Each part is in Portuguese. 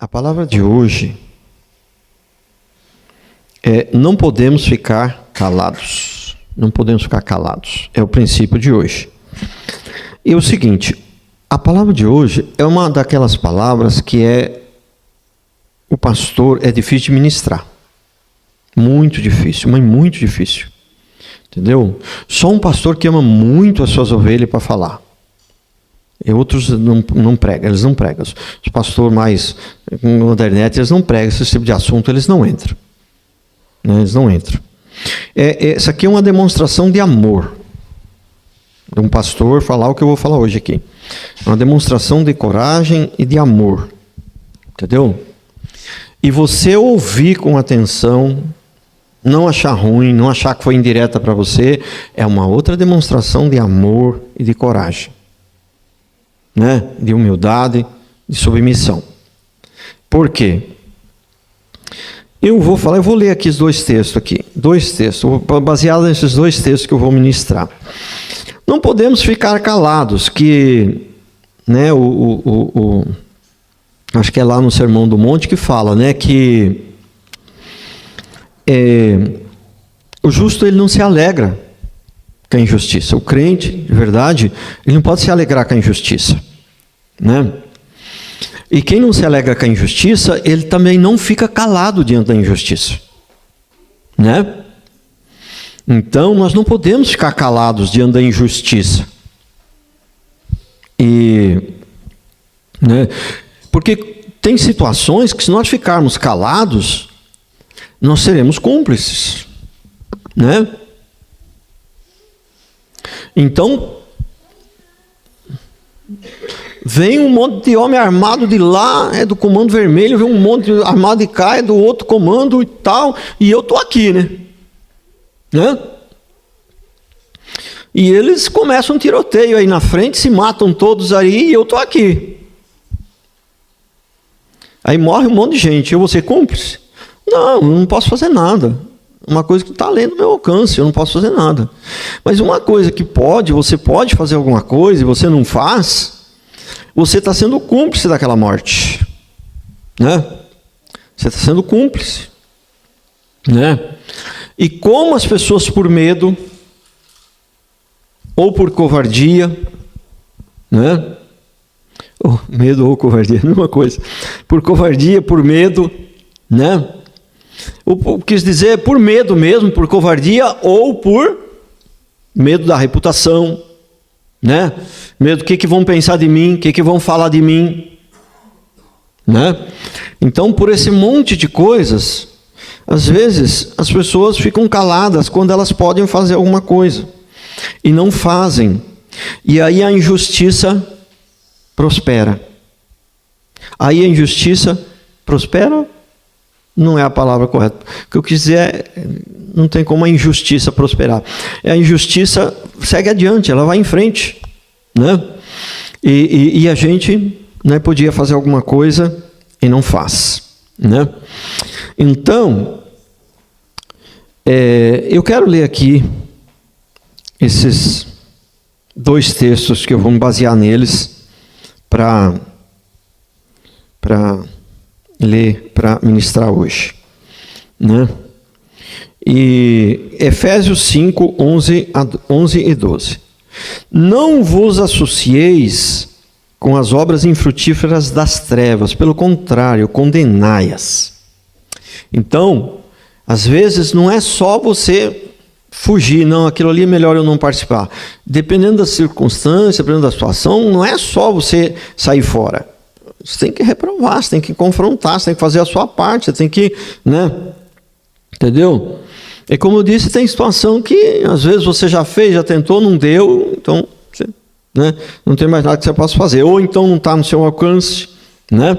A palavra de hoje é: não podemos ficar calados. Não podemos ficar calados. É o princípio de hoje. E o seguinte, a palavra de hoje é uma daquelas palavras que o pastor é difícil de ministrar. Muito difícil, mas muito difícil. Entendeu? Só um pastor que ama muito as suas ovelhas para falar. E outros não pregam, eles não pregam. Os pastores mais modernetes, eles não pregam esse tipo de assunto, eles não entram. Eles não entram. Isso aqui é uma demonstração de amor. De um pastor falar o que eu vou falar hoje aqui. É uma demonstração de coragem e de amor. Entendeu? E você ouvir com atenção, não achar ruim, não achar que foi indireta para você, é uma outra demonstração de amor e de coragem. Né? De humildade, de submissão. Por quê? Eu vou ler aqui os dois textos, baseado nesses dois textos que eu vou ministrar. Não podemos ficar calados, que, né, acho que é lá no Sermão do Monte que fala, né, que o justo ele não se alegra com a injustiça. O crente, de verdade, ele não pode se alegrar com a injustiça, né? E quem não se alegra com a injustiça, ele também não fica calado diante da injustiça, né? Então, nós não podemos ficar calados diante da injustiça. Né? Porque tem situações que, se nós ficarmos calados, nós seremos cúmplices, né? Então, vem um monte de homem armado de lá, é do comando vermelho, vem um monte de armado de cá, é do outro comando e tal, e eu estou aqui, né? E eles começam um tiroteio aí na frente, se matam todos aí, e eu estou aqui. Aí morre um monte de gente, eu vou ser cúmplice? Não, eu não posso fazer nada. Uma coisa que está além do meu alcance, eu não posso fazer nada. Mas uma coisa que você pode fazer alguma coisa e você não faz, você está sendo cúmplice daquela morte, né? Você está sendo cúmplice, né? E como as pessoas, por medo ou por covardia, né? Medo ou covardia, mesma coisa. Por covardia, por medo, né? Eu quis dizer por medo mesmo, por covardia ou por medo da reputação, né? Medo do que vão pensar de mim, o que vão falar de mim, né? Então, por esse monte de coisas, às vezes as pessoas ficam caladas quando elas podem fazer alguma coisa e não fazem. E aí a injustiça prospera. Aí a injustiça prospera? Não é a palavra correta. O que eu quis dizer é, não tem como a injustiça prosperar. A injustiça segue adiante, ela vai em frente, né? E a gente, né, podia fazer alguma coisa e não faz, né? Então, eu quero ler aqui esses dois textos que eu vou me basear neles para ler, para ministrar hoje, né? E Efésios 5, 11 e 12. Não vos associeis com as obras infrutíferas das trevas, pelo contrário, condenai-as. Então, às vezes não é só você fugir, não, aquilo ali é melhor eu não participar. Dependendo da circunstância, dependendo da situação, não é só você sair fora. Você tem que reprovar, você tem que confrontar, você tem que fazer a sua parte, você tem que, né? Entendeu? E como eu disse, tem situação que às vezes você já fez, já tentou, não deu, então você, né, não tem mais nada que você possa fazer. Ou então não está no seu alcance, né?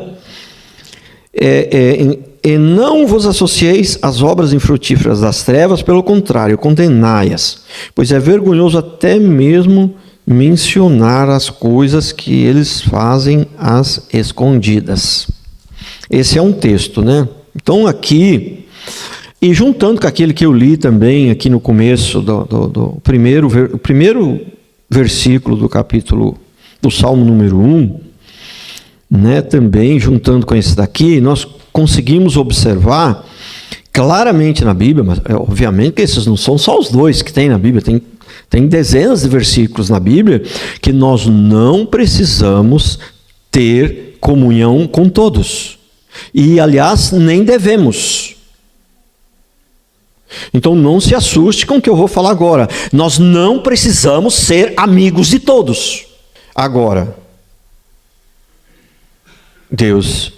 E não vos associeis às obras infrutíferas das trevas, pelo contrário, condenai-as, pois é vergonhoso até mesmo mencionar as coisas que eles fazem às escondidas. Esse é um texto, né? Então aqui, e juntando com aquele que eu li também aqui no começo do primeiro versículo do capítulo do Salmo número 1, né, também juntando com esse daqui, nós conseguimos observar claramente na Bíblia, mas obviamente que esses não são só os dois que tem na Bíblia, tem dezenas de versículos na Bíblia que nós não precisamos ter comunhão com todos. E, aliás, nem devemos. Então não se assuste com o que eu vou falar agora. Nós não precisamos ser amigos de todos. Agora, Deus,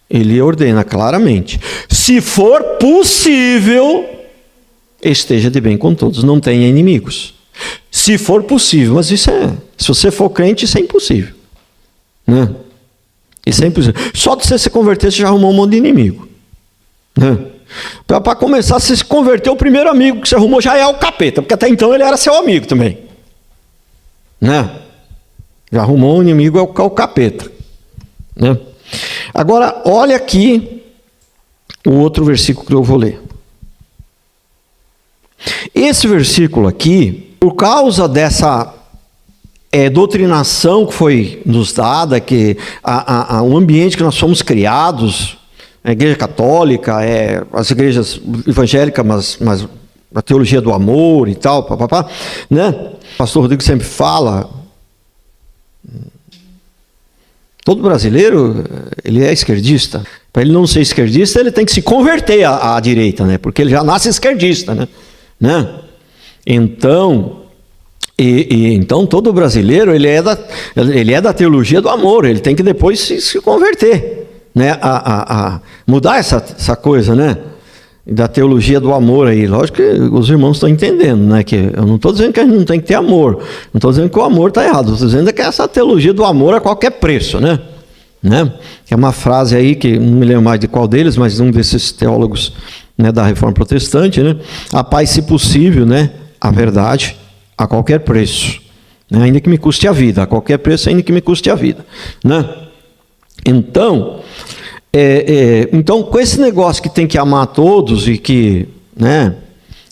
Ele ordena claramente: se for possível, esteja de bem com todos, não tenha inimigos. Se for possível, mas se você for crente, isso é impossível, né? Isso é impossível. Só de você se converter, você já arrumou um monte de inimigo, né? Para começar, se converter, o primeiro amigo que você arrumou já é o capeta, porque até então ele era seu amigo também, né? Já arrumou um inimigo, é o capeta, né? Agora, olha aqui o outro versículo que eu vou ler. Esse versículo aqui, por causa dessa doutrinação que foi nos dada, que o ambiente que nós fomos criados, a igreja católica, as igrejas evangélicas, mas a teologia do amor e tal, né? O pastor Rodrigo sempre fala, todo brasileiro, ele é esquerdista. Para ele não ser esquerdista, ele tem que se converter à direita, né? Porque ele já nasce esquerdista, né? Então, então todo brasileiro, ele é da teologia do amor, ele tem que depois se converter, né? A mudar essa coisa, né? Da teologia do amor aí. Lógico que os irmãos estão entendendo, né? Que eu não estou dizendo que a gente não tem que ter amor, não estou dizendo que o amor está errado, estou dizendo que essa teologia do amor a qualquer preço, né? É uma frase aí que não me lembro mais de qual deles, mas um desses teólogos, né, da Reforma Protestante, né? A paz, se possível, né? A verdade a qualquer preço, né? Ainda que me custe a vida, a qualquer preço, ainda que me custe a vida, né? Então, então, com esse negócio que tem que amar a todos e que, né,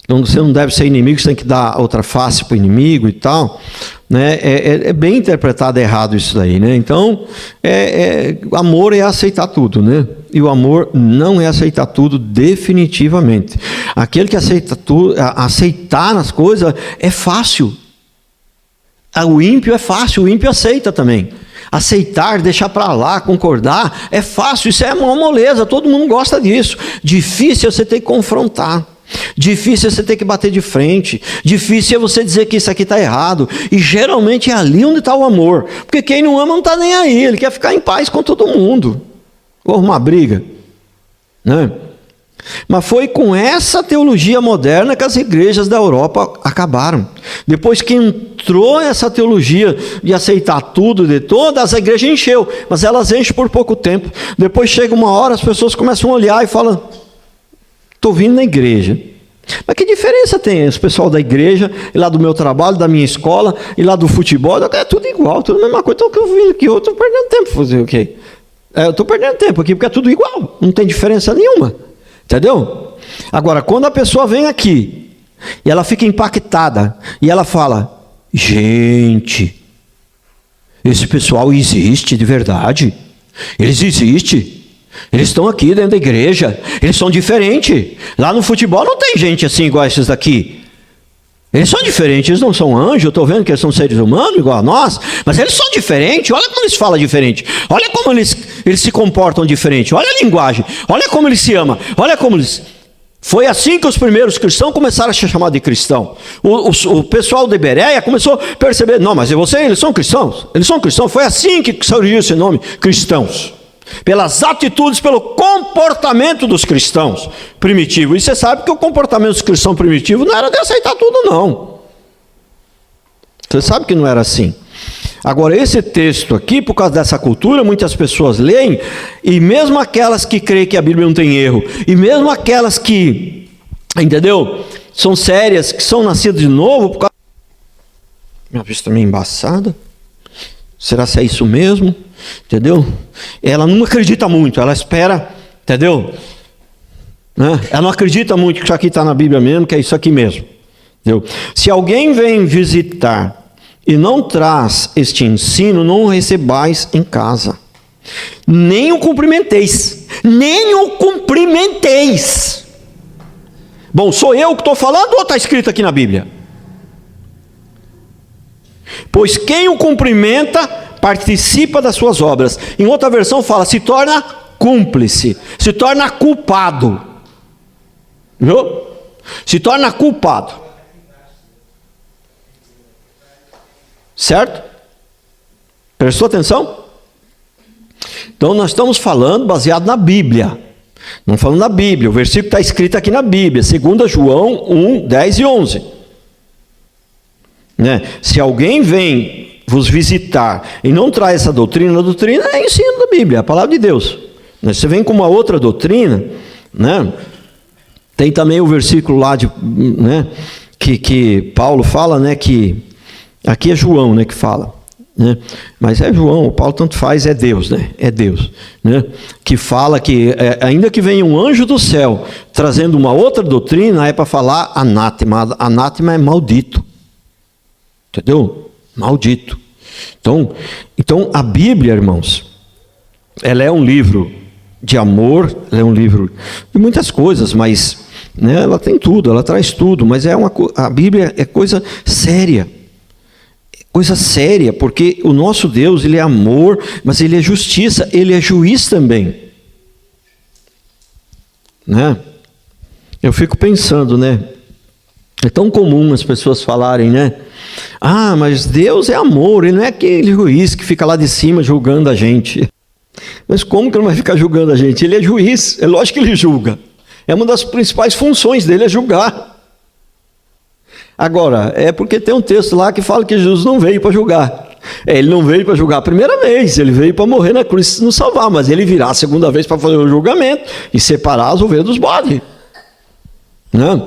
você não deve ser inimigo, você tem que dar outra face para o inimigo e tal, né, é bem interpretado errado isso daí, né? Então, amor é aceitar tudo, né? E o amor não é aceitar tudo definitivamente. Aquele que aceita tudo, aceitar as coisas é fácil. O ímpio é fácil, o ímpio aceita também. Aceitar, deixar para lá, concordar, é fácil, isso é uma moleza, todo mundo gosta disso. Difícil é você ter que confrontar, difícil é você ter que bater de frente, difícil é você dizer que isso aqui está errado, e geralmente é ali onde está o amor, porque quem não ama não está nem aí, ele quer ficar em paz com todo mundo, ou uma briga, né? Mas foi com essa teologia moderna que as igrejas da Europa acabaram. Depois que entrou essa teologia de aceitar tudo de todas, a igreja encheu, mas elas enchem por pouco tempo. Depois chega uma hora, as pessoas começam a olhar e falam: estou vindo na igreja. Mas que diferença tem esse pessoal da igreja, e lá do meu trabalho, da minha escola, e lá do futebol? É tudo igual, tudo a mesma coisa. Então, que eu vim aqui, eu estou perdendo tempo fazer o quê? Eu estou perdendo tempo aqui, porque é tudo igual, não tem diferença nenhuma. Entendeu? Agora, quando a pessoa vem aqui e ela fica impactada e ela fala: gente, esse pessoal existe de verdade, eles existem, eles estão aqui dentro da igreja, eles são diferentes. Lá no futebol não tem gente assim igual esses daqui. Eles são diferentes, eles não são anjos, eu estou vendo que eles são seres humanos igual a nós, mas eles são diferentes, olha como eles falam diferente, olha como eles se comportam diferente, olha a linguagem, olha como eles se amam, olha como eles... Foi assim que os primeiros cristãos começaram a se chamar de cristão. O pessoal de Bereia começou a perceber: não, mas eles são cristãos, foi assim que surgiu esse nome, cristãos. Pelas atitudes, pelo comportamento dos cristãos primitivos. E você sabe que o comportamento dos cristãos primitivos não era de aceitar tudo, não. Você sabe que não era assim. Agora, esse texto aqui, por causa dessa cultura, muitas pessoas leem, e mesmo aquelas que creem que a Bíblia não tem erro, e mesmo aquelas que, entendeu, são sérias, que são nascidas de novo, por causa... Minha vista meio embaçada. Será que é isso mesmo? Entendeu? Ela não acredita muito, ela espera, entendeu? Né? Ela não acredita muito que isso aqui está na Bíblia mesmo, que é isso aqui mesmo. Entendeu? Se alguém vem visitar e não traz este ensino, não o recebais em casa. Nem o cumprimenteis. Nem o cumprimenteis. Bom, sou eu que estou falando ou está escrito aqui na Bíblia? Pois quem o cumprimenta, participa das suas obras. Em outra versão fala, se torna cúmplice, se torna culpado. Viu? Se torna culpado. Certo? Prestou atenção? Então nós estamos falando baseado na Bíblia. Não falando da Bíblia. O versículo está escrito aqui na Bíblia. 2 João 1, 10 e 11. Né? Se alguém vem vos visitar e não traz essa doutrina, a doutrina é ensino da Bíblia, a palavra de Deus. Você vem com uma outra doutrina, né? Tem também o versículo lá né, que Paulo fala, né, que aqui é João, né, que fala, né? Mas é João, o Paulo tanto faz, é Deus, né? É Deus, né? Que fala que ainda que venha um anjo do céu trazendo uma outra doutrina, é para falar anátema. Anátema é maldito. Entendeu? Maldito. Então a Bíblia, irmãos, ela é um livro de amor, ela é um livro de muitas coisas, mas né, ela tem tudo, ela traz tudo, mas a Bíblia é coisa séria. Coisa séria, porque o nosso Deus, ele é amor, mas ele é justiça, ele é juiz também. Né? Eu fico pensando, né? É tão comum as pessoas falarem, né? Ah, mas Deus é amor, ele não é aquele juiz que fica lá de cima julgando a gente. Mas como que ele não vai ficar julgando a gente? Ele é juiz, é lógico que ele julga. É uma das principais funções dele, é julgar. Agora, é porque tem um texto lá que fala que Jesus não veio para julgar. Ele não veio para julgar a primeira vez, ele veio para morrer na cruz e nos salvar, mas ele virá a segunda vez para fazer o julgamento e separar as ovelhas dos bodes. Né?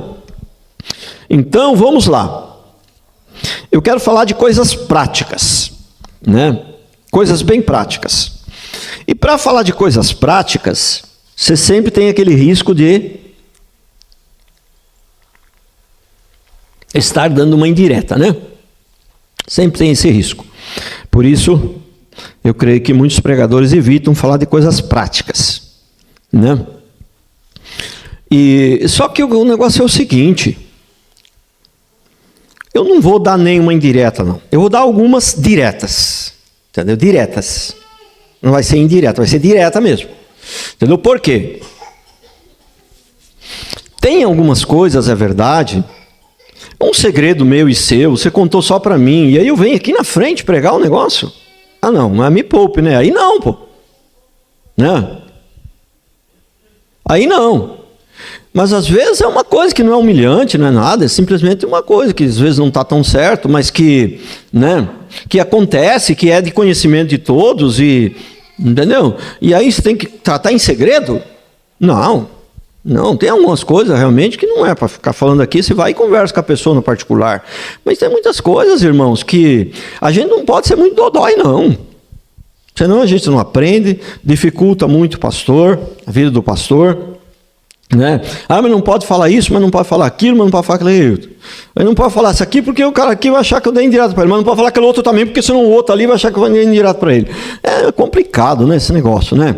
Então, vamos lá. Eu quero falar de coisas práticas, né? Coisas bem práticas. E para falar de coisas práticas, você sempre tem aquele risco de estar dando uma indireta, né? Sempre tem esse risco. Por isso, eu creio que muitos pregadores evitam falar de coisas práticas, né? E só que o negócio é o seguinte: eu não vou dar nenhuma indireta, não. Eu vou dar algumas diretas, entendeu? Diretas. Não vai ser indireta, vai ser direta mesmo. Entendeu? Por quê? Tem algumas coisas, é verdade, um segredo meu e seu, você contou só para mim, e aí eu venho aqui na frente pregar o negócio. Ah não, mas me poupe, né? Aí não, pô. Né? Aí não. Mas às vezes é uma coisa que não é humilhante, não é nada, é simplesmente uma coisa que às vezes não está tão certo, mas que, né, que acontece, que é de conhecimento de todos, e, entendeu? E aí você tem que tratar em segredo? Não, tem algumas coisas realmente que não é para ficar falando aqui, você vai e conversa com a pessoa no particular. Mas tem muitas coisas, irmãos, que a gente não pode ser muito dodói, não. Senão a gente não aprende, dificulta muito o pastor, a vida do pastor. Né? Ah, mas não pode falar isso, mas não pode falar aquilo, mas não pode falar aquilo. Mas não pode falar isso aqui porque o cara aqui vai achar que eu dei indireto para ele, mas não pode falar aquele outro também, porque senão o outro ali vai achar que eu dei indireto para ele. É complicado, né, esse negócio, né?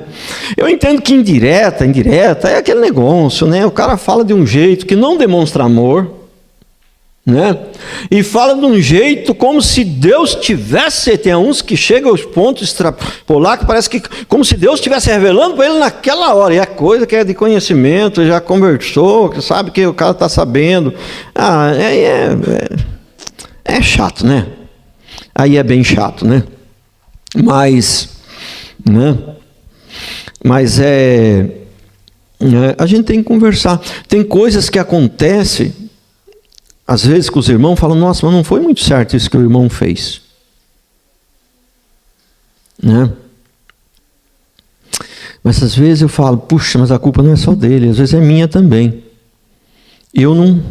Eu entendo que indireta é aquele negócio, né? O cara fala de um jeito que não demonstra amor, né? E fala de um jeito como se Deus tivesse, tem uns que chegam aos pontos extrapolar, que parece que como se Deus estivesse revelando para ele naquela hora, e é coisa que é de conhecimento, já conversou, que sabe que o cara está sabendo. É chato, né? Aí é bem chato, né? Mas a gente tem que conversar. Tem coisas que acontecem às vezes que os irmãos falam, nossa, mas não foi muito certo isso que o irmão fez. Né? Mas às vezes eu falo, puxa, mas a culpa não é só dele, às vezes é minha também. Eu não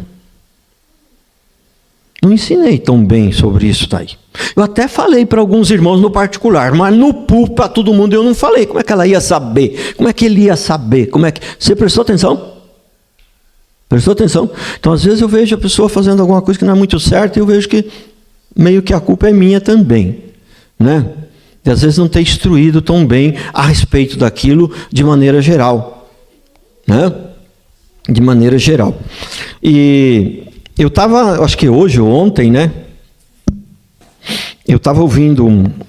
ensinei tão bem sobre isso daí. Eu até falei para alguns irmãos no particular, mas no púlpito para todo mundo eu não falei. Como é que ela ia saber? Como é que ele ia saber? Você prestou atenção? Prestou atenção? Então, às vezes eu vejo a pessoa fazendo alguma coisa que não é muito certa e eu vejo que meio que a culpa é minha também, né? de às vezes não ter instruído tão bem a respeito daquilo de maneira geral, né? De maneira geral. E eu estava, acho que hoje ou ontem, né? Eu estava ouvindo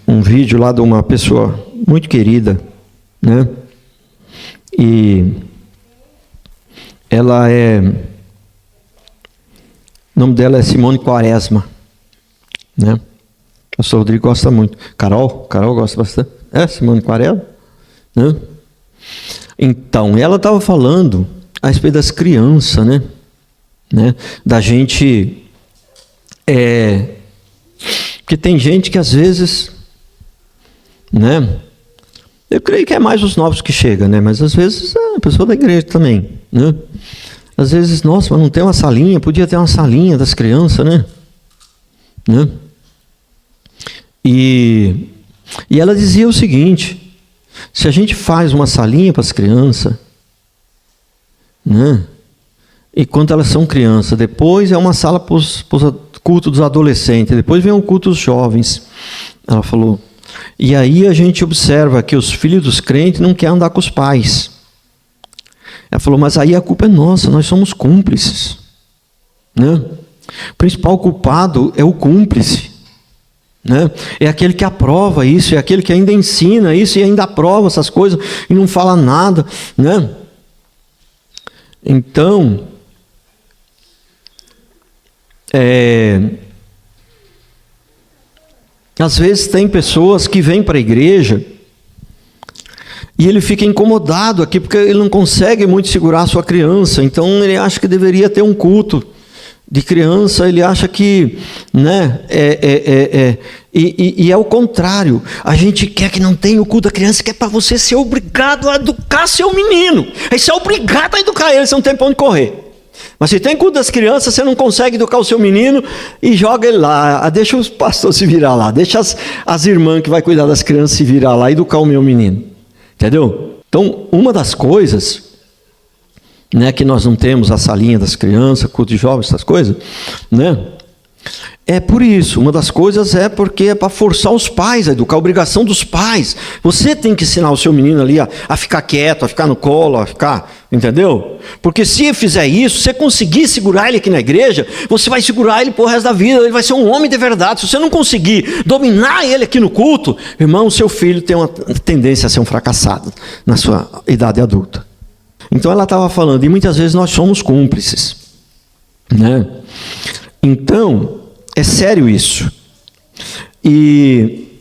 um vídeo lá de uma pessoa muito querida, né? E ela o nome dela é Simone Quaresma, né? O pastor Rodrigo gosta muito. Carol gosta bastante. Simone Quaresma, né? Então, ela estava falando a respeito das crianças, né? Da gente... Porque tem gente que às vezes... né? Eu creio que é mais os novos que chegam, né? Mas às vezes é a pessoa da igreja também, né? Às vezes, nossa, mas não tem uma salinha, podia ter uma salinha das crianças, né? E ela dizia o seguinte: se a gente faz uma salinha para as crianças, né? E quando elas são crianças, depois é uma sala para os cultos dos adolescentes, depois vem o culto dos jovens. Ela falou, e aí a gente observa que os filhos dos crentes não querem andar com os pais. Ela falou, mas aí a culpa é nossa, nós somos cúmplices, né? O principal culpado é o cúmplice, né? É aquele que aprova isso, é aquele que ainda ensina isso e ainda aprova essas coisas e não fala nada, né? Então, às vezes tem pessoas que vêm para a igreja e ele fica incomodado aqui porque ele não consegue muito segurar a sua criança, então ele acha que deveria ter um culto de criança, ele acha que, né, e é o contrário, a gente quer que não tenha o culto da criança, que é para você ser obrigado a educar seu menino, aí você é obrigado a educar ele, você não tem para onde correr. Mas se tem culto das crianças, você não consegue educar o seu menino e joga ele lá, deixa os pastores se virar lá, deixa as irmãs que vai cuidar das crianças se virar lá e educar o meu menino. Entendeu? Então, uma das coisas, né, que nós não temos a salinha das crianças, culto de jovens, essas coisas, né? É por isso, uma das coisas é porque é para forçar os pais a educar, a obrigação dos pais. Você tem que ensinar o seu menino ali a ficar quieto, a ficar no colo, a ficar, entendeu? Porque se fizer isso, se você conseguir segurar ele aqui na igreja, você vai segurar ele pro resto da vida, ele vai ser um homem de verdade. Se você não conseguir dominar ele aqui no culto, irmão, seu filho tem uma tendência a ser um fracassado na sua idade adulta. Então ela estava falando, e muitas vezes nós somos cúmplices, né? Então, é sério isso. E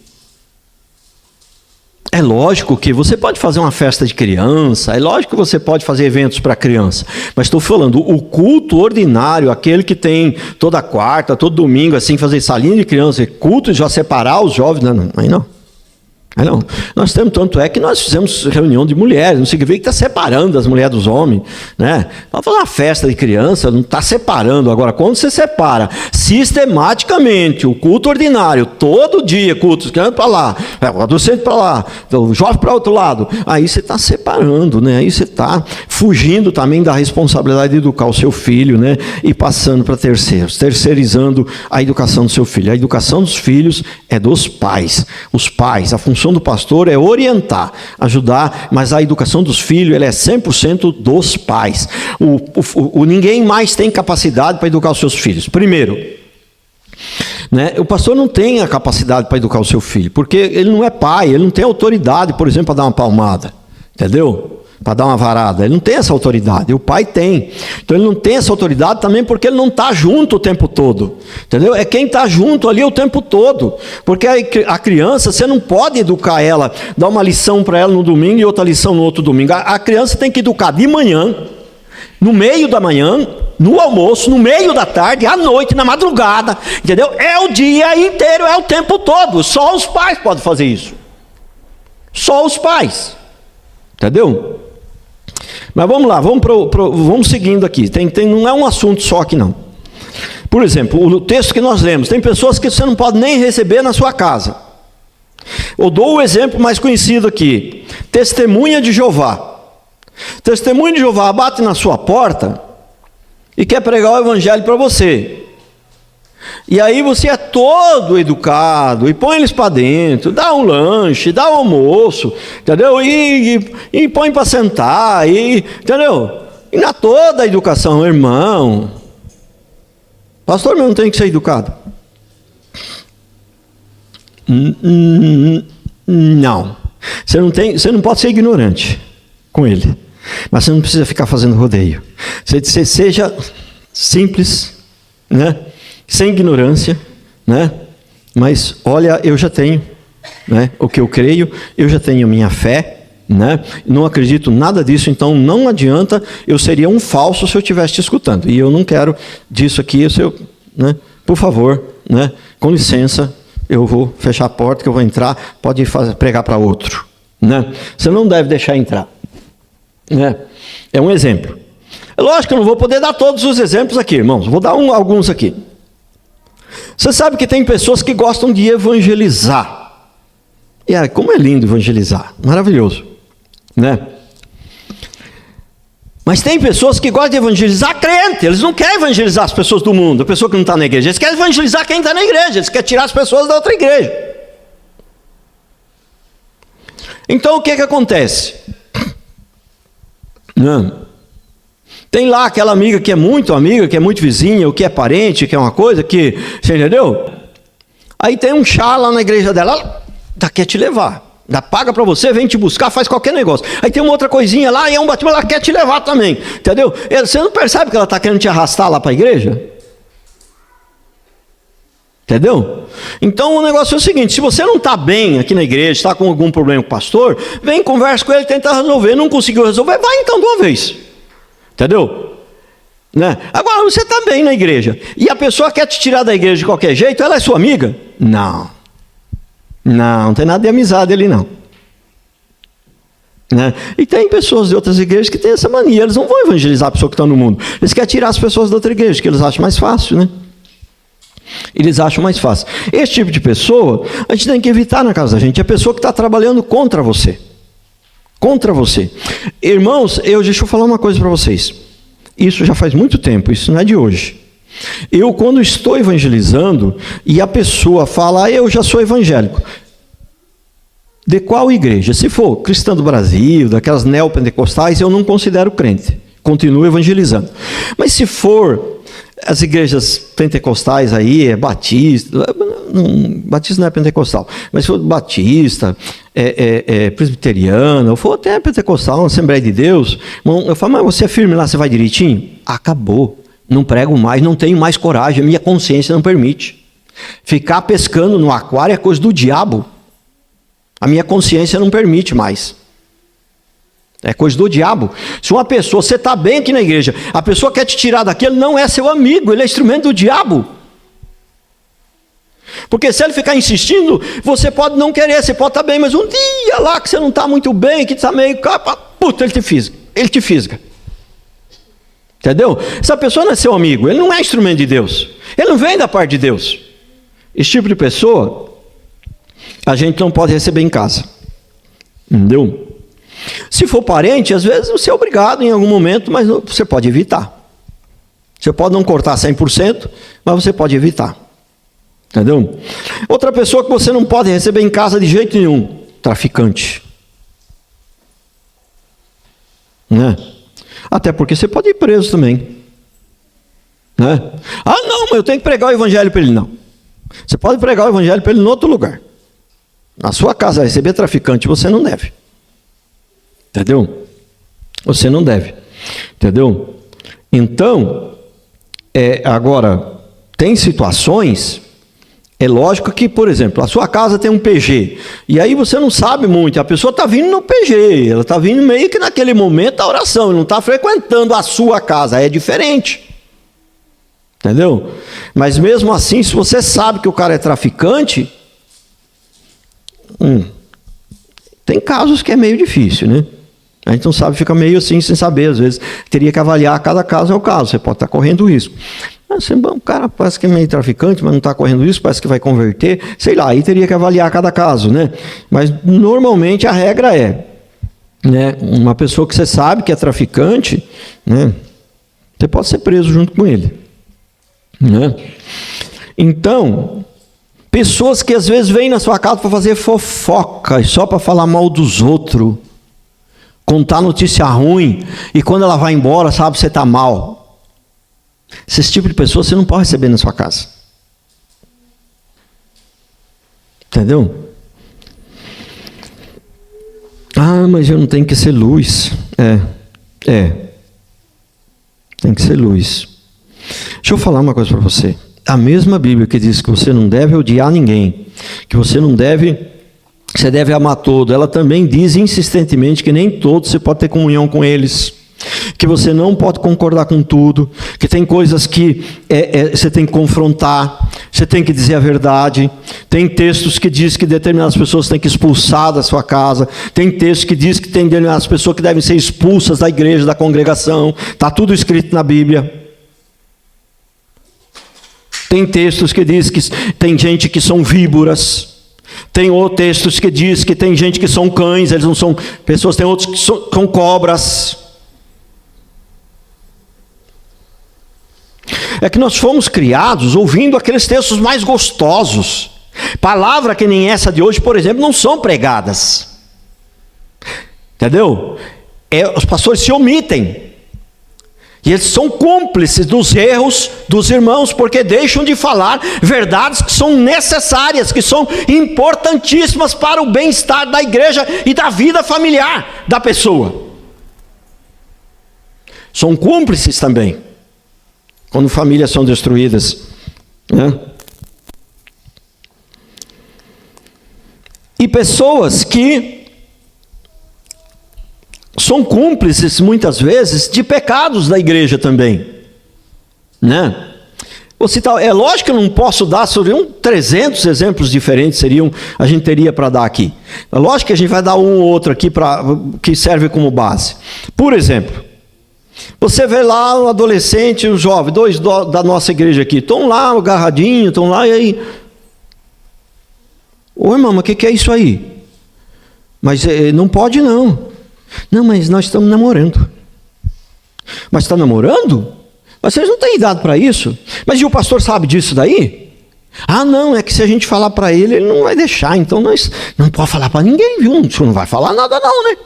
é lógico que você pode fazer uma festa de criança, é lógico que você pode fazer eventos para criança, mas estou falando, o culto ordinário, aquele que tem toda quarta, todo domingo, assim, fazer salinha de criança, culto e já separar os jovens, não, aí não. Aí não. Nós temos, tanto é que nós fizemos reunião de mulheres, não significa que está separando as mulheres dos homens, né? Vamos fazer uma festa de criança, não está separando. Agora, quando você separa sistematicamente o culto ordinário, todo dia, cultos, criança para lá, o adolescente para lá, o jovem para outro lado, aí você está separando, né? Aí você está fugindo também da responsabilidade de educar o seu filho, né? E passando para terceiros, terceirizando a educação do seu filho. A educação dos filhos é dos pais. Os pais, a função do pastor é orientar, ajudar, mas a educação dos filhos ela é 100% dos pais. Ninguém mais tem capacidade para educar os seus filhos. Primeiro, né, o pastor não tem a capacidade para educar o seu filho, porque ele não é pai, ele não tem autoridade, por exemplo, para dar uma palmada, entendeu? Para dar uma varada, ele não tem essa autoridade, o pai tem. Então ele não tem essa autoridade também porque ele não está junto o tempo todo, entendeu? É quem está junto ali o tempo todo, porque a criança, você não pode educar ela, dar uma lição para ela no domingo e outra lição no outro domingo. A criança tem que educar de manhã, no meio da manhã, no almoço, no meio da tarde, à noite, na madrugada, entendeu? É o dia inteiro, é o tempo todo, só os pais podem fazer isso, só os pais, entendeu? Mas vamos lá, vamos seguindo aqui. Não é um assunto só aqui não. Por exemplo, o texto que nós lemos, tem pessoas que você não pode nem receber na sua casa. Eu dou o exemplo mais conhecido aqui. Testemunha de Jeová. Testemunha de Jeová bate na sua porta e quer pregar o evangelho para você. E aí você é todo educado e põe eles para dentro, dá um lanche, dá um almoço, entendeu? E põe para sentar, entendeu? E na toda a educação, irmão. Pastor, não tem que ser educado. Não. Você não pode ser ignorante com ele. Mas você não precisa ficar fazendo rodeio. Você seja simples, né? Sem ignorância, né? Mas olha, eu já tenho, né, o que eu creio, eu já tenho a minha fé, né? Não acredito nada disso, então não adianta, eu seria um falso se eu estivesse te escutando. E eu não quero disso aqui, né? Por favor, né? Com licença, eu vou fechar a porta que eu vou entrar, pode pregar para outro, né? Você não deve deixar entrar, né? É um exemplo. É lógico que eu não vou poder dar todos os exemplos aqui, irmãos, vou dar alguns aqui. Você sabe que tem pessoas que gostam de evangelizar. E como é lindo evangelizar, maravilhoso, né? Mas tem pessoas que gostam de evangelizar crente, eles não querem evangelizar as pessoas do mundo, a pessoa que não está na igreja, eles querem evangelizar quem está na igreja, eles querem tirar as pessoas da outra igreja. Então o que acontece? Tem lá aquela amiga que é muito amiga, que é muito vizinha, ou que é parente, que é uma coisa que, você entendeu? Aí tem um chá lá na igreja dela, ela quer te levar. Ela paga para você, vem te buscar, faz qualquer negócio. Aí tem uma outra coisinha lá, e é um batismo, ela quer te levar também, entendeu? Você não percebe que ela está querendo te arrastar lá para a igreja? Entendeu? Então o negócio é o seguinte, se você não está bem aqui na igreja, está com algum problema com o pastor, vem, conversa com ele, tenta resolver. Não conseguiu resolver, vai então de uma vez. Entendeu? Né? Agora você está bem na igreja, e a pessoa quer te tirar da igreja de qualquer jeito, ela é sua amiga? Não tem nada de amizade ali não, né? E tem pessoas de outras igrejas que têm essa mania, eles não vão evangelizar a pessoa que está no mundo, eles querem tirar as pessoas da outra igreja, que eles acham mais fácil, né? Eles acham mais fácil. Esse tipo de pessoa, a gente tem que evitar na casa da gente, é a pessoa que está trabalhando contra você. Contra você. Irmãos, deixa eu falar uma coisa para vocês. Isso já faz muito tempo, isso não é de hoje. Eu, quando estou evangelizando, e a pessoa fala, eu já sou evangélico. De qual igreja? Se for cristã do Brasil, daquelas neopentecostais, eu não considero crente. Continuo evangelizando. Mas se for as igrejas pentecostais aí, é batista, batista não é pentecostal, mas se for batista, presbiteriana, ou for até pentecostal, Assembleia de Deus, eu falo, mas você é firme lá, você vai direitinho? Acabou, não prego mais, não tenho mais coragem, a minha consciência não permite. Ficar pescando no aquário é coisa do diabo, a minha consciência não permite mais. É coisa do diabo. Se uma pessoa, você está bem aqui na igreja, a pessoa quer te tirar daqui, ele não é seu amigo, ele é instrumento do diabo. Porque se ele ficar insistindo, você pode não querer, você pode estar bem, mas um dia lá que você não está muito bem, que está meio capa, puta, ele te fisga. Entendeu? Essa pessoa não é seu amigo, ele não é instrumento de Deus, ele não vem da parte de Deus. Esse tipo de pessoa, a gente não pode receber em casa. Entendeu? Se for parente, às vezes você é obrigado em algum momento, mas você pode evitar. Você pode não cortar 100%, mas você pode evitar. Entendeu? Outra pessoa que você não pode receber em casa de jeito nenhum, traficante. Né? Até porque você pode ir preso também. Né? Não, mas eu tenho que pregar o evangelho para ele. Não. Você pode pregar o evangelho para ele em outro lugar. Na sua casa, receber traficante, você não deve. Entendeu? Você não deve. Entendeu? Então, agora, tem situações, é lógico que, por exemplo, a sua casa tem um PG, e aí você não sabe muito, a pessoa está vindo no PG, ela está vindo meio que naquele momento da oração, não está frequentando a sua casa, é diferente. Entendeu? Mas mesmo assim, se você sabe que o cara é traficante, tem casos que é meio difícil, né? A gente não sabe, fica meio assim, sem saber, às vezes teria que avaliar cada caso é o caso, você pode estar correndo risco. O cara parece que é meio traficante, mas não está correndo risco, parece que vai converter, sei lá, aí teria que avaliar cada caso, né? Mas normalmente a regra é, né, uma pessoa que você sabe que é traficante, né, você pode ser preso junto com ele, né? Então, pessoas que às vezes vêm na sua casa para fazer fofoca e só para falar mal dos outros, contar notícia ruim, e quando ela vai embora, sabe, você está mal. Esse tipo de pessoa você não pode receber na sua casa. Entendeu? Ah, mas eu não tenho que ser luz. Tem que ser luz. Deixa eu falar uma coisa para você. A mesma Bíblia que diz que você não deve odiar ninguém, que você deve amar todo, ela também diz insistentemente que nem todos você pode ter comunhão com eles, que você não pode concordar com tudo, que tem coisas que você tem que confrontar, você tem que dizer a verdade. Tem textos que diz que determinadas pessoas têm que expulsar da sua casa, tem textos que diz que tem determinadas pessoas que devem ser expulsas da igreja, da congregação, está tudo escrito na Bíblia. Tem textos que diz que tem gente que são víboras, tem outros textos que diz que tem gente que são cães, eles não são pessoas, tem outros que são cobras. É que nós fomos criados ouvindo aqueles textos mais gostosos. Palavra que nem essa de hoje, por exemplo, não são pregadas. Entendeu? Os pastores se omitem. E eles são cúmplices dos erros dos irmãos, porque deixam de falar verdades que são necessárias, que são importantíssimas para o bem-estar da igreja e da vida familiar da pessoa. São cúmplices também, quando famílias são destruídas, né? E pessoas que são cúmplices, muitas vezes, de pecados da igreja também, né? Vou citar, é lógico que eu não posso dar, seriam 300 exemplos diferentes, a gente teria para dar aqui. É lógico que a gente vai dar um ou outro aqui que serve como base. Por exemplo, você vê lá um adolescente e um jovem, dois da nossa igreja aqui, estão lá agarradinhos, estão lá, e aí... Oi, mamãe, o que é isso aí? Mas não pode não. Não, mas nós estamos namorando. Mas está namorando? Mas vocês não têm idade para isso? Mas e o pastor sabe disso daí? Ah, não, é que se a gente falar para ele, ele não vai deixar. Então nós não pode falar para ninguém, viu? O senhor não vai falar nada não, né?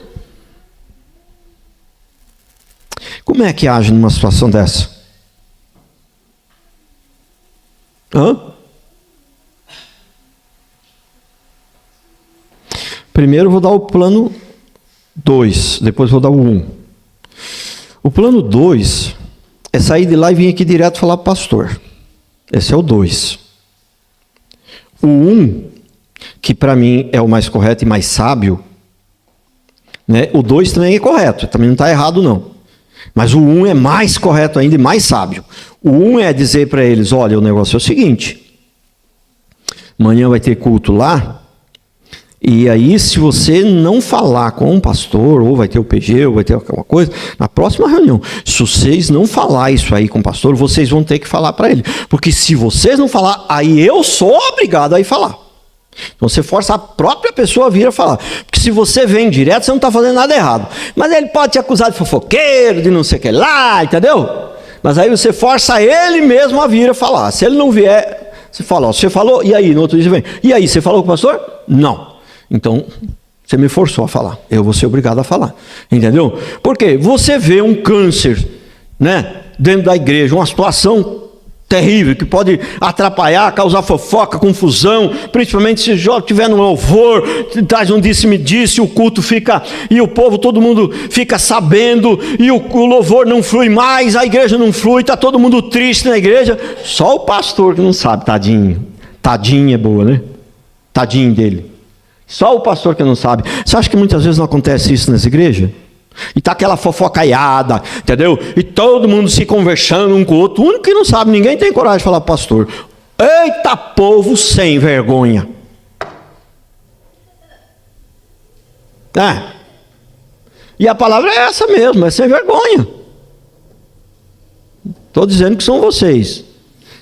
Como é que age numa situação dessa? Primeiro eu vou dar o plano 2, depois vou dar o 1. O plano 2 é sair de lá e vir aqui direto falar para o pastor. Esse é o 2. O 1, que para mim é o mais correto e mais sábio, né? O 2 também é correto, também não está errado não. Mas o 1 é mais correto ainda e mais sábio. O 1 é dizer para eles, olha, o negócio é o seguinte, amanhã vai ter culto lá, e aí se você não falar com um pastor, ou vai ter o PG, ou vai ter alguma coisa, na próxima reunião, se vocês não falar isso aí com o pastor, vocês vão ter que falar para ele. Porque se vocês não falar, aí eu sou obrigado a ir falar. Então você força a própria pessoa a vir a falar. Porque se você vem direto, você não está fazendo nada errado. Mas ele pode te acusar de fofoqueiro, de não sei o que lá, entendeu? Mas aí você força ele mesmo a vir a falar. Se ele não vier, você fala, ó, você falou, e aí? No outro dia você vem, e aí, você falou com o pastor? Não. Então, você me forçou a falar. Eu vou ser obrigado a falar. Entendeu? Porque você vê um câncer, né, dentro da igreja, uma situação terrível, que pode atrapalhar, causar fofoca, confusão, principalmente se já tiver no louvor, traz um disse-me-disse, o culto fica, e o povo, todo mundo fica sabendo, e o louvor não flui mais, a igreja não flui, está todo mundo triste na igreja, só o pastor que não sabe, tadinho. Tadinho é boa, né? Tadinho dele. Só o pastor que não sabe. Você acha que muitas vezes não acontece isso nas igrejas? E tá aquela fofocaiada, entendeu? E todo mundo se conversando um com o outro. O único que não sabe, ninguém tem coragem de falar para o pastor. Eita povo sem vergonha. E a palavra é essa mesmo, é sem vergonha. Estou dizendo que são vocês.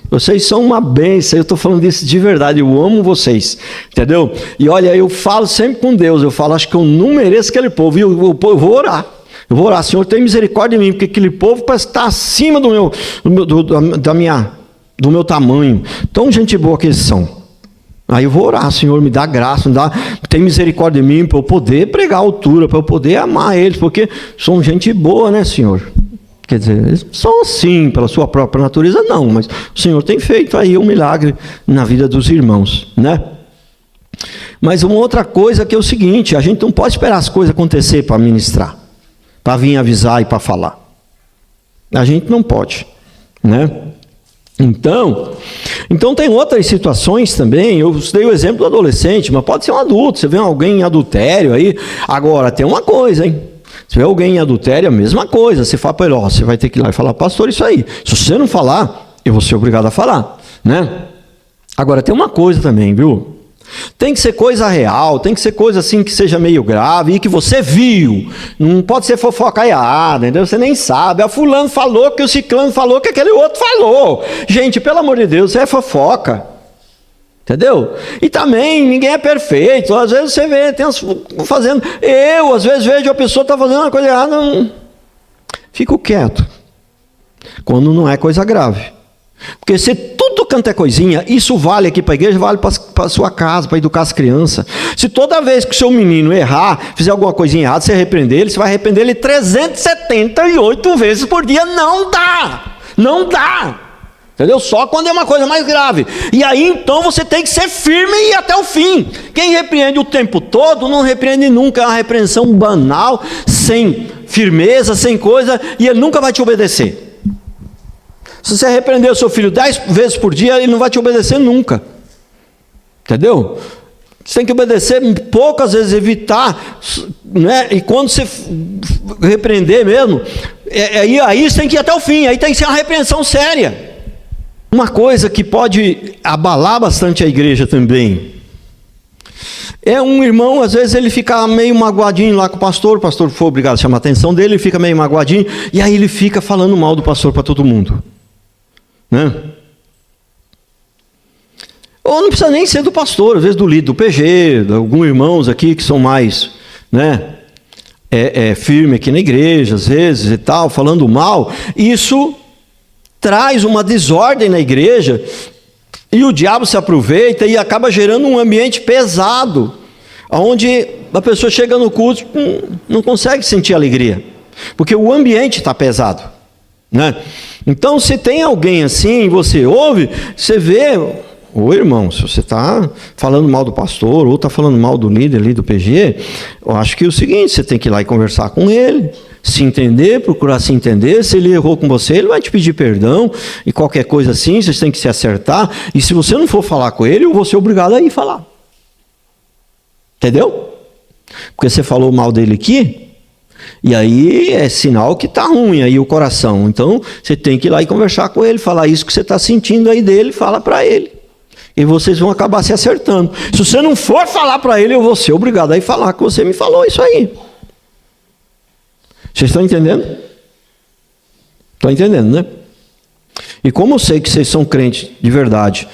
Vocês são uma bênção, eu estou falando disso de verdade, eu amo vocês, entendeu? E olha, eu falo sempre com Deus, eu falo, acho que eu não mereço aquele povo, e eu vou orar. Eu vou orar, Senhor, tem misericórdia de mim, porque aquele povo parece estar acima da minha do meu tamanho, tão gente boa que eles são. Aí eu vou orar, Senhor, me dá graça, tem misericórdia de mim, para eu poder pregar a altura, para eu poder amar eles, porque são gente boa, né, Senhor? Quer dizer, eles são assim, pela sua própria natureza, não, mas o Senhor tem feito aí um milagre na vida dos irmãos, né? Mas uma outra coisa que é o seguinte, a gente não pode esperar as coisas acontecer para ministrar, para vir avisar e para falar. A gente não pode, né? Então tem outras situações também. Eu dei o exemplo do adolescente, mas pode ser um adulto. Você vê alguém em adultério aí. Agora, tem uma coisa, hein? Se vê alguém em adultério, a mesma coisa. Você fala para ele, você vai ter que ir lá e falar, pastor, isso aí. Se você não falar, eu vou ser obrigado a falar, né? Agora, tem uma coisa também, viu? Tem que ser coisa real, tem que ser coisa assim que seja meio grave e que você viu. Não pode ser fofocaiada, entendeu? Você nem sabe. A fulano falou que o ciclano falou que aquele outro falou. Gente, pelo amor de Deus, isso é fofoca. Entendeu? E também, ninguém é perfeito. Às vezes você vê, tem uns fazendo... às vezes vejo a pessoa está fazendo uma coisa errada, fico quieto. Quando não é coisa grave. Porque se tudo quanto é coisinha, isso vale aqui para a igreja, vale para a sua casa, para educar as crianças. Se toda vez que o seu menino errar, fizer alguma coisinha errada, você repreender ele, você vai repreender ele 378 vezes por dia. Não dá! Não dá! Entendeu? Só quando é uma coisa mais grave. E aí então você tem que ser firme e ir até o fim. Quem repreende o tempo todo, não repreende nunca. É uma repreensão banal, sem firmeza, sem coisa, e ele nunca vai te obedecer. Se você repreender o seu filho 10 vezes por dia, ele não vai te obedecer nunca. Entendeu? Você tem que obedecer poucas vezes, evitar, né? E quando você repreender mesmo, aí você tem que ir até o fim, aí tem que ser uma repreensão séria. Uma coisa que pode abalar bastante a igreja também, é um irmão, às vezes ele fica meio magoadinho lá com o pastor foi obrigado a chamar a atenção dele, ele fica meio magoadinho, e aí ele fica falando mal do pastor para todo mundo. Né? Ou não precisa nem ser do pastor, às vezes do líder do PG, de alguns irmãos aqui que são mais, né, firme aqui na igreja, às vezes e tal, falando mal. Isso traz uma desordem na igreja e o diabo se aproveita e acaba gerando um ambiente pesado, onde a pessoa chega no culto e não consegue sentir alegria, porque o ambiente está pesado, né? Então, se tem alguém assim, você ouve, você vê, irmão, se você está falando mal do pastor, ou está falando mal do líder ali do PG, eu acho que é o seguinte, você tem que ir lá e conversar com ele, se entender, procurar se entender. Se ele errou com você, ele vai te pedir perdão, e qualquer coisa assim, vocês têm que se acertar, e se você não for falar com ele, eu vou ser obrigado a ir falar. Entendeu? Porque você falou mal dele aqui, e aí é sinal que está ruim aí o coração. Então você tem que ir lá e conversar com ele, falar isso que você está sentindo aí dele, fala para ele. E vocês vão acabar se acertando. Se você não for falar para ele, eu vou ser obrigado a ir falar que você me falou isso aí. Vocês estão entendendo? Estão entendendo, né? E como eu sei que vocês são crentes de verdade,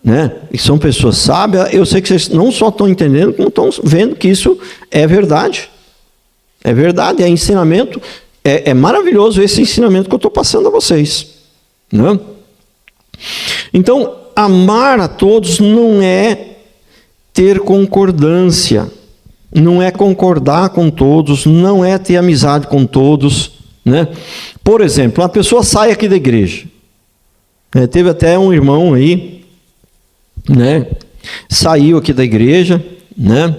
né? E são pessoas sábias, eu sei que vocês não só estão entendendo, como estão vendo que isso é verdade. É verdade, é ensinamento, é maravilhoso esse ensinamento que eu estou passando a vocês, né? Então, amar a todos não é ter concordância, não é concordar com todos, não é ter amizade com todos, né? Por exemplo, uma pessoa sai aqui da igreja, teve até um irmão aí, né? Saiu aqui da igreja, né?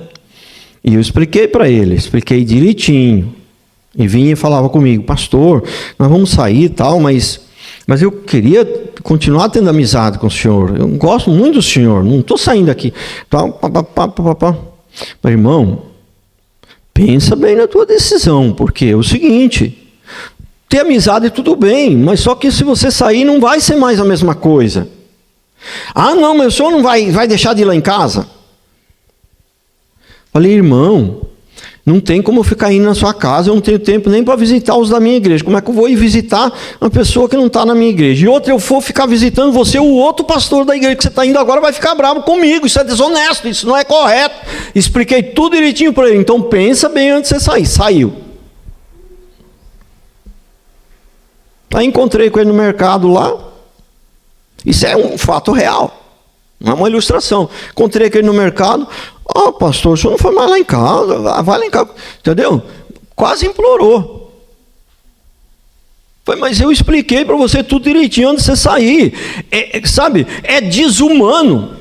E eu expliquei para ele, expliquei direitinho. E vinha e falava comigo, pastor, nós vamos sair e tal, mas eu queria continuar tendo amizade com o senhor. Eu gosto muito do senhor, não estou saindo daqui. Mas, irmão, pensa bem na tua decisão, porque é o seguinte, ter amizade tudo bem, mas só que se você sair não vai ser mais a mesma coisa. Ah, não, mas o senhor não vai deixar de ir lá em casa? Falei, irmão, não tem como eu ficar indo na sua casa, eu não tenho tempo nem para visitar os da minha igreja. Como é que eu vou ir visitar uma pessoa que não está na minha igreja? E outra, eu for ficar visitando você, o outro pastor da igreja que você está indo agora vai ficar bravo comigo. Isso é desonesto, isso não é correto. Expliquei tudo direitinho para ele. Então pensa bem antes de você sair. Saiu. Aí encontrei com ele no mercado lá. Isso é um fato real, não é uma ilustração. Encontrei aquele no mercado, pastor, o senhor não foi mais lá em casa, vai lá em casa, entendeu? Quase implorou. Mas eu expliquei para você tudo direitinho antes de você sair. Sabe, é desumano.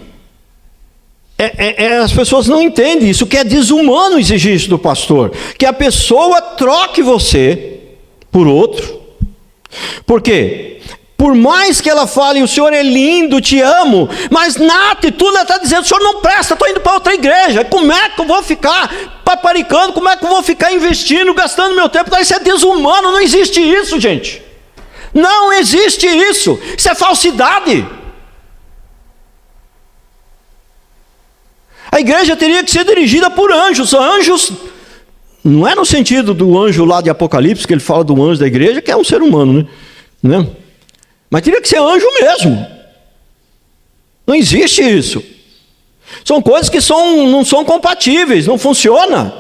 As pessoas não entendem isso, que é desumano exigir isso do pastor. Que a pessoa troque você por outro. Por quê? Por mais que ela fale, o senhor é lindo, te amo, mas na atitude ela está dizendo, o senhor não presta, estou indo para outra igreja. Como é que eu vou ficar paparicando? Como é que eu vou ficar investindo, gastando meu tempo? Isso é desumano, não existe isso, gente. Não existe isso. Isso é falsidade. A igreja teria que ser dirigida por anjos. Anjos, não é no sentido do anjo lá de Apocalipse, que ele fala do anjo da igreja, que é um ser humano, né? Mas teria que ser anjo mesmo. Não existe isso. São coisas que não são compatíveis, não funciona.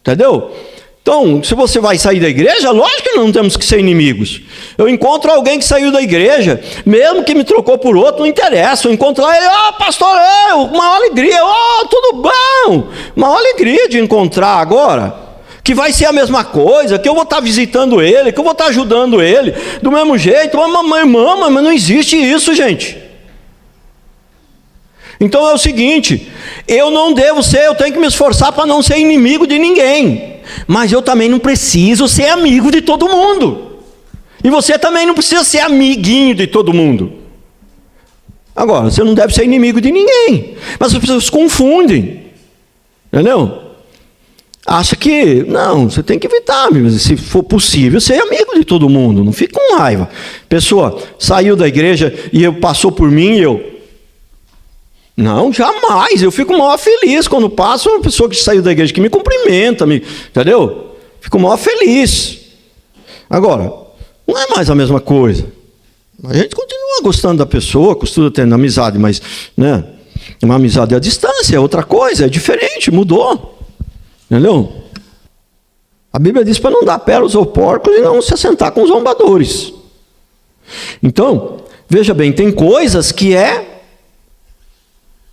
Entendeu? Então, se você vai sair da igreja, lógico que não temos que ser inimigos. Eu encontro alguém que saiu da igreja, mesmo que me trocou por outro, não interessa. Eu encontro lá ele, pastor, uma alegria, tudo bom. Uma alegria de encontrar agora. Que vai ser a mesma coisa, que eu vou estar visitando ele, que eu vou estar ajudando ele, do mesmo jeito, mas não existe isso, gente. Então é o seguinte, eu tenho que me esforçar para não ser inimigo de ninguém, mas eu também não preciso ser amigo de todo mundo, e você também não precisa ser amiguinho de todo mundo. Agora, você não deve ser inimigo de ninguém, mas as pessoas confundem, entendeu? Acha que, não, você tem que evitar, se for possível, ser amigo de todo mundo, não fique com raiva. Pessoa saiu da igreja e passou por mim e não, jamais, eu fico maior feliz quando passa uma pessoa que saiu da igreja, que me cumprimenta, entendeu? Fico maior feliz. Agora, não é mais a mesma coisa. A gente continua gostando da pessoa, continua tendo amizade, mas, né, uma amizade à distância é outra coisa, é diferente, mudou. Entendeu? A Bíblia diz para não dar pérolas aos porcos e não se assentar com os zombadores. Então, veja bem, tem coisas que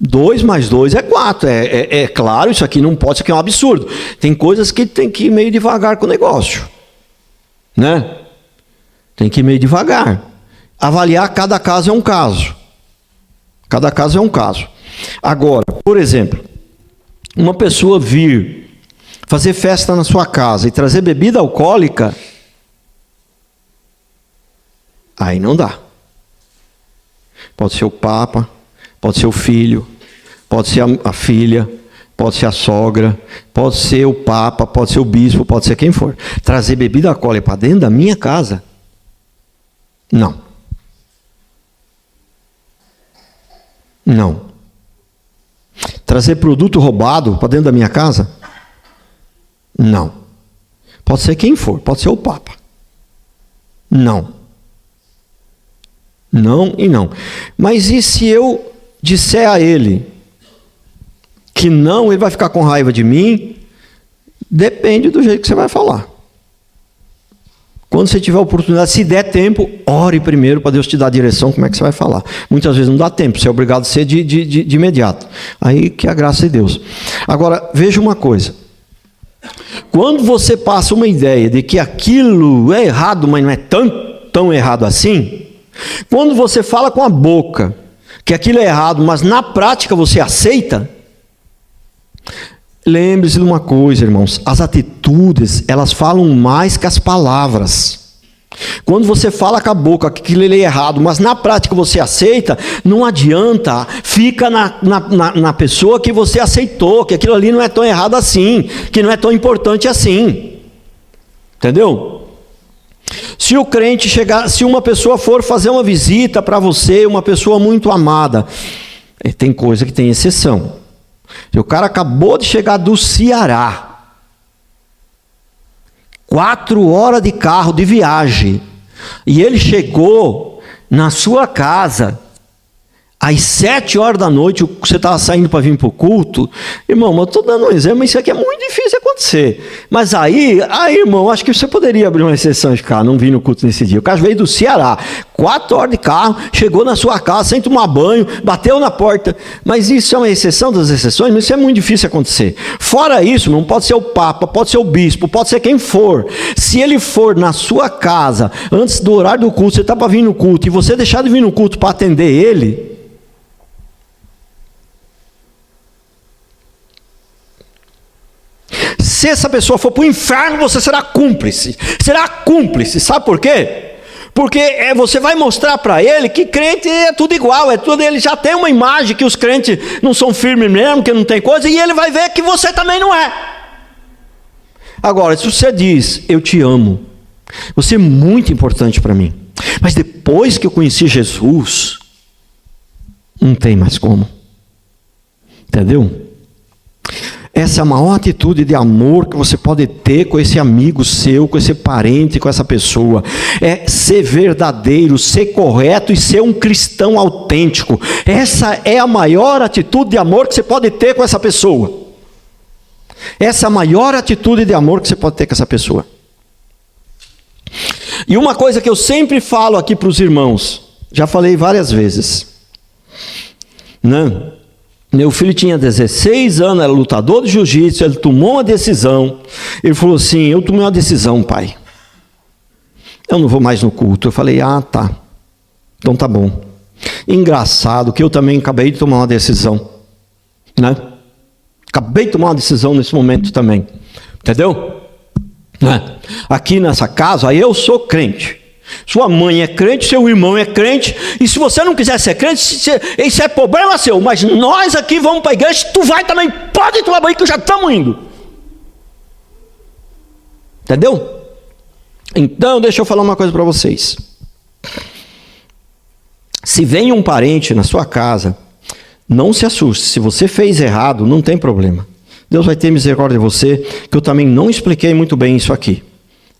2 mais 2 é 4. É claro, isso aqui não pode, isso aqui é um absurdo. Tem coisas que tem que ir meio devagar com o negócio. Né? Tem que ir meio devagar. Avaliar cada caso é um caso. Cada caso é um caso. Agora, por exemplo, uma pessoa vir fazer festa na sua casa e trazer bebida alcoólica, aí não dá. Pode ser o papa, pode ser o filho, pode ser a filha, pode ser a sogra, pode ser o papa, pode ser o bispo, pode ser quem for. Trazer bebida alcoólica para dentro da minha casa, não. Não. Trazer produto roubado para dentro da minha casa, não. Pode ser quem for, pode ser o Papa. Não. Não e não. Mas e se eu disser a ele que não, ele vai ficar com raiva de mim? Depende do jeito que você vai falar. Quando você tiver oportunidade, se der tempo, ore primeiro para Deus te dar a direção, como é que você vai falar. Muitas vezes não dá tempo, você é obrigado a ser de imediato. Aí que é a graça de Deus. Agora, veja uma coisa. Quando você passa uma ideia de que aquilo é errado, mas não é tão errado assim, quando você fala com a boca que aquilo é errado, mas na prática você aceita, lembre-se de uma coisa, irmãos, as atitudes, elas falam mais que as palavras. Quando você fala com a boca que aquilo é errado, mas na prática você aceita, não adianta, fica na pessoa que você aceitou, que aquilo ali não é tão errado assim, que não é tão importante assim. Entendeu? Se o crente chegar, se uma pessoa for fazer uma visita para você, uma pessoa muito amada, tem coisa que tem exceção. Se o cara acabou de chegar do Ceará, 4 horas de carro de viagem, e ele chegou na sua casa às 7 horas da noite, você estava saindo para vir para o culto, irmão, eu estou dando um exemplo, mas isso aqui é muito difícil acontecer. acontecer. Mas aí, irmão, acho que você poderia abrir uma exceção de carro, não vir no culto nesse dia. O cara veio do Ceará, 4 horas de carro, chegou na sua casa sem tomar banho, bateu na porta. Mas isso é uma exceção das exceções, mas isso é muito difícil acontecer. Fora isso, não pode ser o Papa, pode ser o bispo, pode ser quem for. Se ele for na sua casa, antes do horário do culto, você está para vir no culto, e você deixar de vir no culto para atender ele, se essa pessoa for para o inferno, você será cúmplice. Será cúmplice, sabe por quê? Porque você vai mostrar para ele que crente é tudo igual, ele já tem uma imagem que os crentes não são firmes mesmo, que não tem coisa, e ele vai ver que você também não é. Agora, se você diz, eu te amo, você é muito importante para mim, mas depois que eu conheci Jesus, não tem mais como. Entendeu? Essa é a maior atitude de amor que você pode ter com esse amigo seu, com esse parente, com essa pessoa. É ser verdadeiro, ser correto e ser um cristão autêntico. Essa é a maior atitude de amor que você pode ter com essa pessoa. Essa é a maior atitude de amor que você pode ter com essa pessoa. E uma coisa que eu sempre falo aqui para os irmãos, já falei várias vezes, né? Meu filho tinha 16 anos, era lutador de jiu-jitsu, ele tomou uma decisão. Ele falou assim, eu tomei uma decisão, pai. Eu não vou mais no culto. Eu falei, tá. Então tá bom. Engraçado que eu também acabei de tomar uma decisão. Né? Acabei de tomar uma decisão nesse momento também. Entendeu? Né? Aqui nessa casa, eu sou crente. Sua mãe é crente, seu irmão é crente, e se você não quiser ser crente, isso é problema seu, mas nós aqui vamos para a igreja, tu vai também, pode tomar banho que já estamos indo. Entendeu? Então, deixa eu falar uma coisa para vocês. Se vem um parente na sua casa, não se assuste, se você fez errado, não tem problema. Deus vai ter misericórdia de você, que eu também não expliquei muito bem isso aqui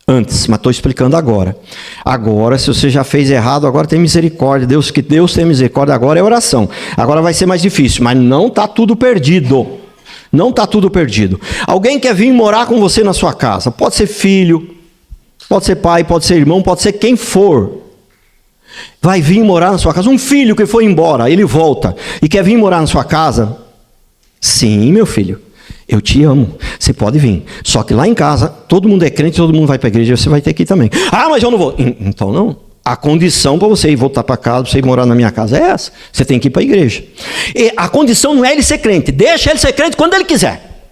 antes, mas estou explicando agora. Agora, se você já fez errado, agora tem misericórdia. Que Deus tem misericórdia, agora é oração. Agora vai ser mais difícil, mas não está tudo perdido. Não está tudo perdido. Alguém quer vir morar com você na sua casa. Pode ser filho, pode ser pai, pode ser irmão, pode ser quem for. Vai vir morar na sua casa. Um filho que foi embora, ele volta e quer vir morar na sua casa. Sim, meu filho. Eu te amo, você pode vir. Só que lá em casa, todo mundo é crente, todo mundo vai para a igreja, você vai ter que ir também. Mas eu não vou. Então não. A condição para você ir voltar para casa, para você ir morar na minha casa é essa. Você tem que ir para a igreja. E a condição não é ele ser crente. Deixa ele ser crente quando ele quiser.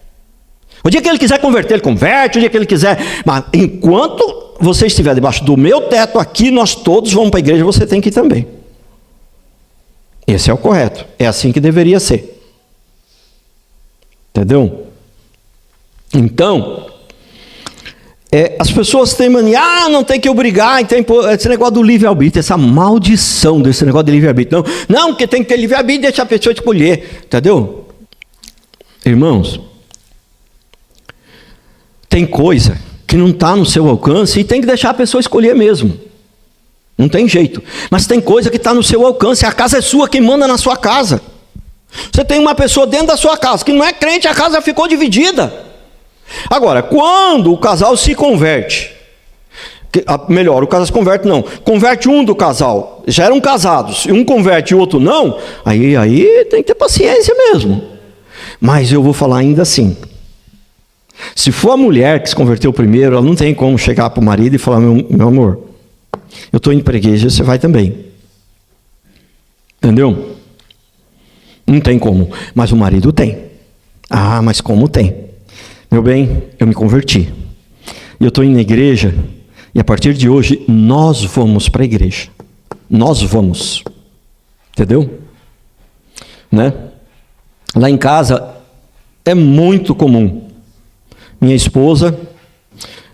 O dia que ele quiser converter, ele converte. O dia que ele quiser. Mas enquanto você estiver debaixo do meu teto aqui, nós todos vamos para a igreja, você tem que ir também. Esse é o correto. É assim que deveria ser. Entendeu? Então, as pessoas têm mania, não tem que obrigar, tem esse negócio do livre-arbítrio, essa maldição desse negócio de livre-arbítrio. Não, porque tem que ter livre-arbítrio e deixar a pessoa escolher. Entendeu? Irmãos, tem coisa que não está no seu alcance e tem que deixar a pessoa escolher mesmo. Não tem jeito. Mas tem coisa que está no seu alcance, a casa é sua, quem manda na sua casa. Você tem uma pessoa dentro da sua casa que não é crente, a casa ficou dividida. Agora, quando o casal se converte, melhor, o casal se converte não, converte um do casal, já eram casados, e um converte e o outro não, aí tem que ter paciência mesmo. Mas eu vou falar ainda assim, se for a mulher que se converteu primeiro, ela não tem como chegar para o marido e falar, meu amor, eu estou indo para a igreja, você vai também. Entendeu? Não tem como, mas o marido tem. Mas como tem? Meu bem, eu me converti. E eu estou indo na igreja, e a partir de hoje, nós vamos para a igreja. Nós vamos. Entendeu? Né? Lá em casa, é muito comum. Minha esposa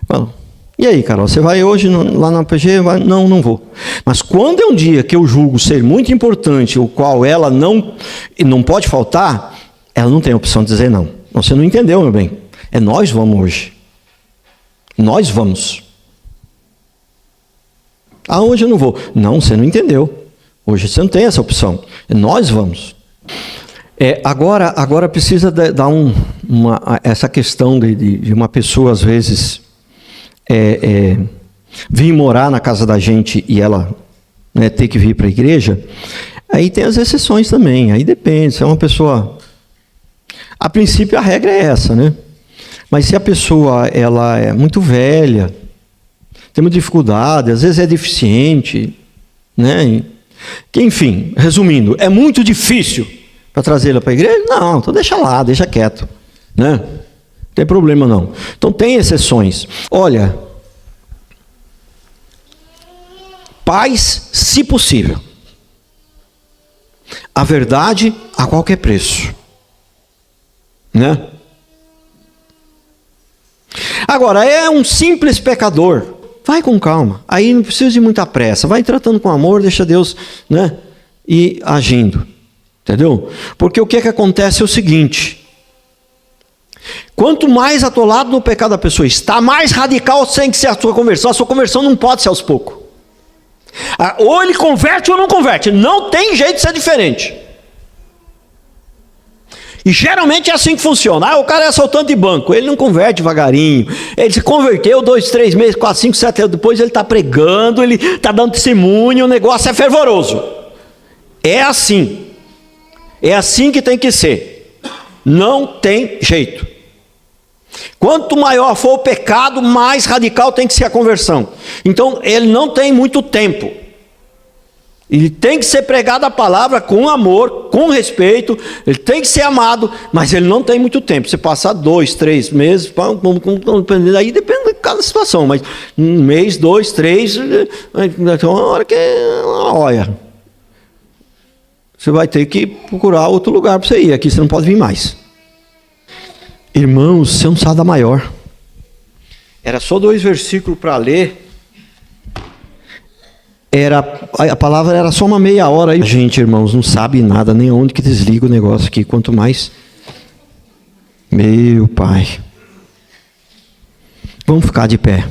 fala, e aí, Carol, você vai hoje lá na PG? Não vou. Mas quando é um dia que eu julgo ser muito importante, o qual ela não pode faltar, ela não tem opção de dizer não. Você não entendeu, meu bem. Nós vamos hoje. Nós vamos. Hoje eu não vou. Não, você não entendeu. Hoje você não tem essa opção. Nós vamos. Agora precisa dar essa questão de uma pessoa, às vezes, vir morar na casa da gente e ela, né, ter que vir para a igreja, aí tem as exceções também. Aí depende, se é uma pessoa... A princípio, a regra é essa, né? Mas se a pessoa ela é muito velha, tem muita dificuldade, às vezes é deficiente, né? Enfim, resumindo, é muito difícil para trazê-la para a igreja? Não, então deixa lá, deixa quieto, né? Não tem problema não. Então tem exceções. Olha, paz, se possível. A verdade a qualquer preço, né? Agora, é um simples pecador, vai com calma, aí não precisa de muita pressa, vai tratando com amor, deixa Deus, né, ir agindo, entendeu? Porque o que acontece é o seguinte: quanto mais atolado no pecado a pessoa está, mais radical tem que ser a sua conversão não pode ser aos poucos. Ou ele converte ou não converte, não tem jeito de ser diferente. E geralmente é assim que funciona. O cara é assaltante de banco, ele não converte devagarinho. Ele se converteu 2, 3 meses, 4, 5, 7 anos depois, ele está pregando, ele está dando testemunho, o negócio é fervoroso. É assim. É assim que tem que ser. Não tem jeito. Quanto maior for o pecado, mais radical tem que ser a conversão. Então, ele não tem muito tempo. Ele tem que ser pregado a palavra com amor, com respeito, ele tem que ser amado, mas ele não tem muito tempo. Você passar 2, 3 meses, aí depende de cada situação, mas 1 mês, 2, 3, então uma hora que, olha, você vai ter que procurar outro lugar para você ir, aqui você não pode vir mais. Irmãos, você não sabe da maior. Era só 2 versículos para ler. A palavra era só uma meia hora. A gente, irmãos, não sabe nada, nem onde que desliga o negócio aqui. Quanto mais... Meu Pai. Vamos ficar de pé.